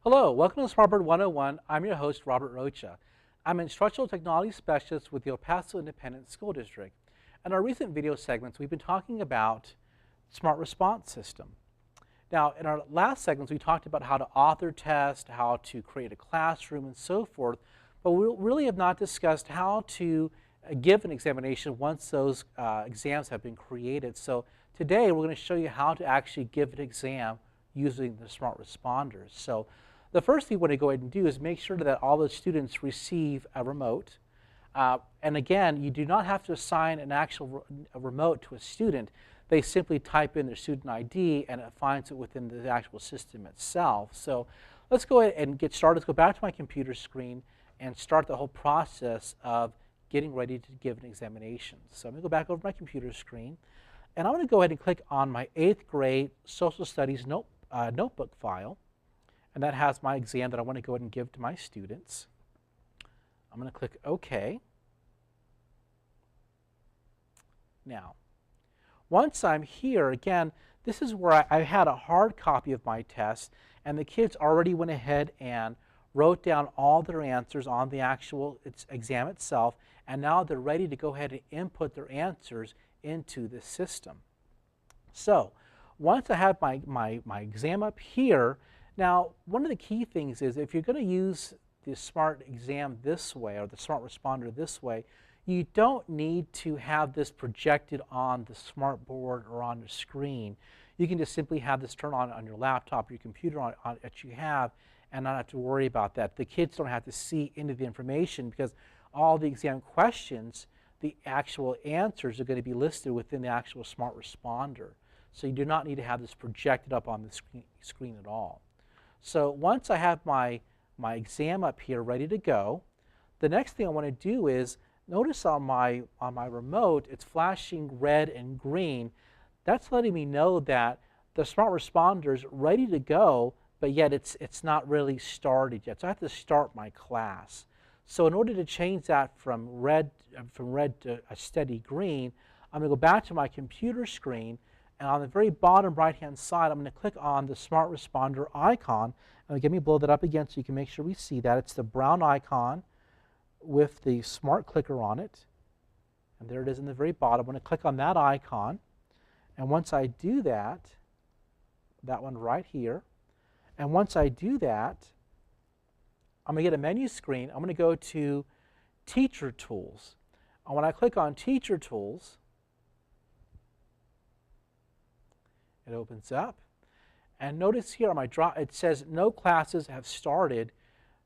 Hello, welcome to Smartboard 101. I'm your host, Robert Rocha. I'm an instructional technology specialist with the Paso Independent School District. In our recent video segments, we've been talking about Smart Response System. Now, in our last segments, we talked about how to author test, how to create a classroom, and so forth, but we really have not discussed how to give an examination once those exams have been created. So today, we're going to show you how to actually give an exam using the Smart Responders. So the first thing we want to go ahead and do is make sure that all the students receive a remote. And again, you do not have to assign an actual remote to a student. They simply type in their student ID and it finds it within the actual system itself. So let's go ahead and get started. Let's go back to my computer screen and start the whole process of getting ready to give an examination. So I'm going to go back over my computer screen. And I'm going to go ahead and click on my 8th grade social studies notebook file. And that has my exam that I want to go ahead and give to my students. I'm going to click OK. Now, once I'm here, again, this is where I had a hard copy of my test, and the kids already went ahead and wrote down all their answers on the actual exam itself, and now they're ready to go ahead and input their answers into the system. So, once I have my exam up here, now, one of the key things is if you're going to use the Smart exam this way or the Smart Responder this way, you don't need to have this projected on the smart board or on the screen. You can just simply have this turn on your laptop or your computer that you have and not have to worry about that. The kids don't have to see into the information because all the exam questions, the actual answers are going to be listed within the actual Smart Responder. So you do not need to have this projected up on the screen at all. So once I have my exam up here ready to go, the next thing I want to do is notice on my remote it's flashing red and green. That's letting me know that the Smart Responder is ready to go, but yet it's not really started yet. So I have to start my class. So in order to change that from red to a steady green, I'm going to go back to my computer screen. And on the very bottom right-hand side, I'm going to click on the Smart Responder icon. And let me blow that up again so you can make sure we see that. It's the brown icon with the smart clicker on it. And there it is in the very bottom. I'm going to click on that icon. And once I do that, that one right here, and once I do that, I'm going to get a menu screen. I'm going to go to Teacher Tools. And when I click on Teacher Tools, it opens up, and notice here on my it says no classes have started.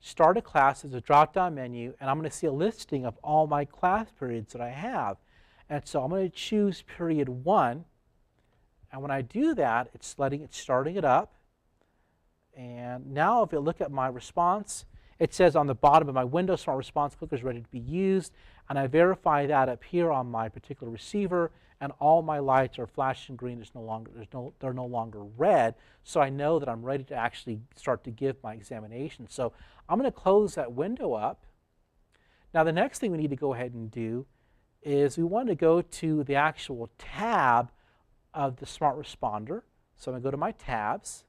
Start a class is a drop-down menu, and I'm going to see a listing of all my class periods that I have. And so I'm going to choose period 1, and when I do that, it's starting it up. And now if you look at my response, it says on the bottom of my window, Smart Response Clicker is ready to be used, and I verify that up here on my particular receiver, and all my lights are flashing green. They're no longer red, so I know that I'm ready to actually start to give my examination. So I'm going to close that window up. Now the next thing we need to go ahead and do is we want to go to the actual tab of the Smart Responder. So I'm going to go to my tabs.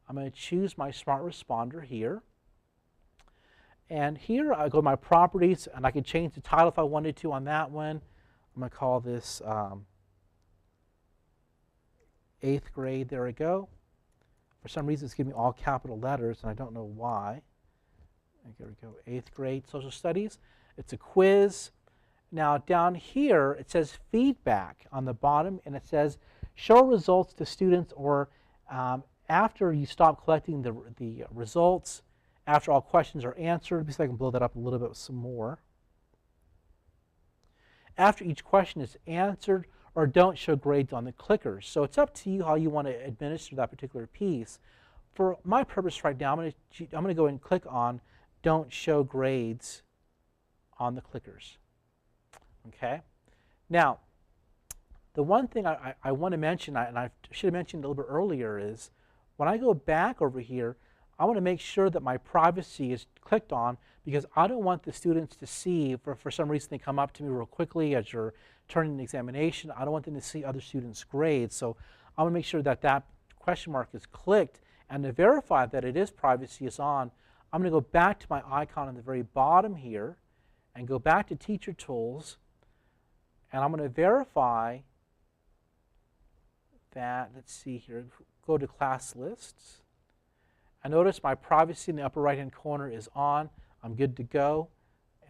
I'm going to choose my Smart Responder here. And here I go to my properties, and I can change the title if I wanted to on that one. I'm going to call this 8th grade. There we go. For some reason, it's giving me all capital letters, and I don't know why. There we go, 8th grade social studies. It's a quiz. Now down here, it says feedback on the bottom, and it says show results to students, or after you stop collecting the results, after all questions are answered. Let me see if I can blow that up a little bit with some more. After each question is answered, or don't show grades on the clickers. So it's up to you how you want to administer that particular piece. For my purpose right now, I'm going to go and click on don't show grades on the clickers. Okay? Now, the one thing I want to mention, and I should have mentioned a little bit earlier, is when I go back over here, I want to make sure that my privacy is clicked on, because I don't want the students to see, if for some reason they come up to me real quickly as you're turning an examination, I don't want them to see other students' grades. So I want to make sure that that question mark is clicked And to verify that it is privacy is on, I'm going to go back to my icon on the very bottom here and go back to Teacher Tools, and I'm going to verify that, let's see here, go to Class Lists. I notice my privacy in the upper right-hand corner is on. I'm good to go.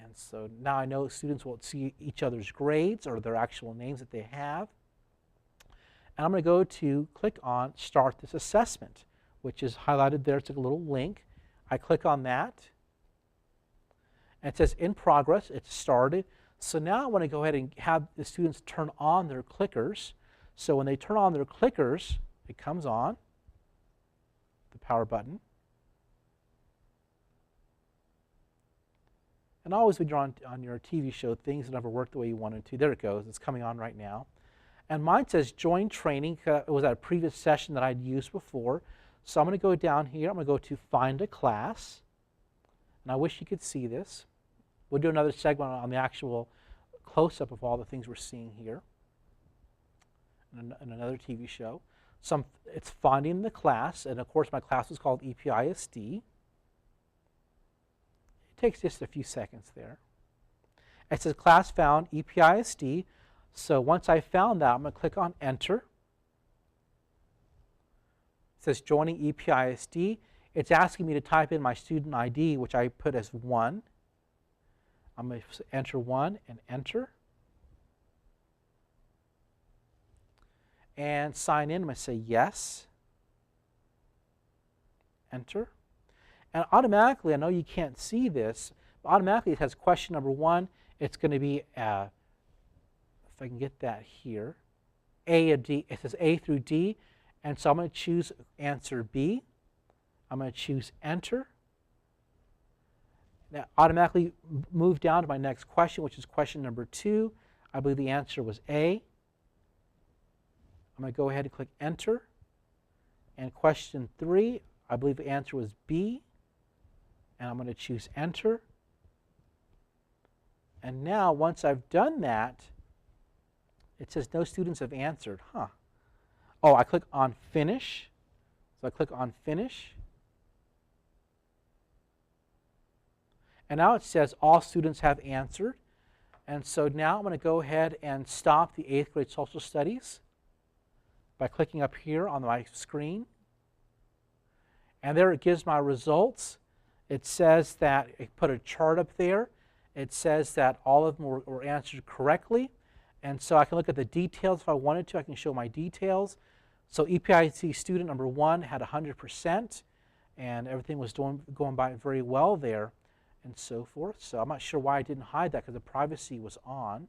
And so now I know students won't see each other's grades or their actual names that they have. And I'm going to go to click on Start This Assessment, which is highlighted there. It's a little link. I click on that. And it says in progress. It's started. So now I want to go ahead and have the students turn on their clickers. So when they turn on their clickers, it comes on, the power button. And always when you're on your TV show, things never work the way you wanted to. There it goes. It's coming on right now. And mine says join training. It was at a previous session that I'd used before. So I'm going to go down here. I'm going to go to find a class. And I wish you could see this. We'll do another segment on the actual close-up of all the things we're seeing here in another TV show. So it's finding the class. And of course, my class is called EPISD. It takes just a few seconds there. It says class found EPISD. So once I found that, I'm going to click on Enter. It says joining EPISD. It's asking me to type in my student ID, which I put as 1. I'm going to enter 1 and enter. And sign in. I'm going to say yes. Enter. And automatically, I know you can't see this, but automatically it has question number 1. It's going to be, if I can get that here, A and D. It says A through D. And so I'm going to choose answer B. I'm going to choose enter. Now automatically move down to my next question, which is question number 2. I believe the answer was A. I'm going to go ahead and click enter. And question 3, I believe the answer was B. And I'm going to choose enter. And now once I've done that, it says no students have answered. Oh, I click on finish. So I click on finish. And now it says all students have answered. And so now I'm going to go ahead and stop the 8th grade social studies by clicking up here on my screen. And there it gives my results. It says that it put a chart up there. It says that all of them were answered correctly. And so I can look at the details if I wanted to. I can show my details. So EPIC student number 1 had 100%, and everything was going by very well there, and so forth. So I'm not sure why I didn't hide that because the privacy was on,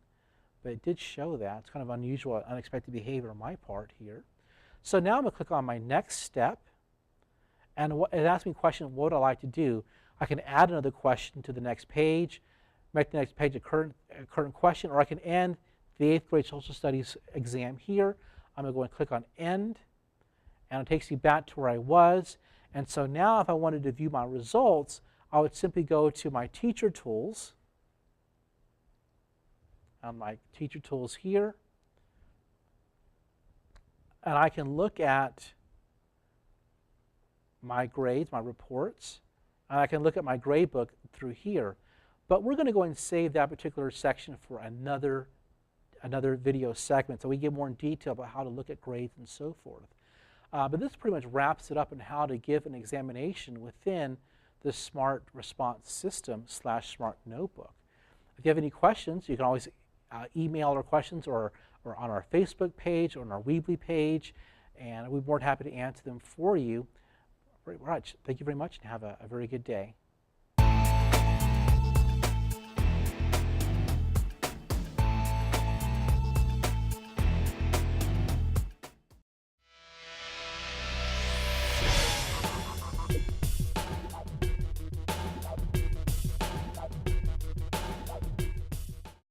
but it did show that. It's kind of unusual, unexpected behavior on my part here. So now I'm going to click on my next step, and it asks me a question, what would I like to do? I can add another question to the next page, make the next page a current question, or I can end the 8th grade social studies exam here. I'm going to go and click on end, and it takes me back to where I was. And so now if I wanted to view my results, I would simply go to my teacher tools, on my teacher tools here, and I can look at my grades, my reports, and I can look at my grade book through here. But we're going to go and save that particular section for another video segment, so we get more in detail about how to look at grades and so forth. But this pretty much wraps it up on how to give an examination within the Smart Response System / Smart Notebook. If you have any questions, you can always email our questions or on our Facebook page or on our Weebly page, and we'd be more than happy to answer them for you. Very much. Thank you very much, and have a very good day.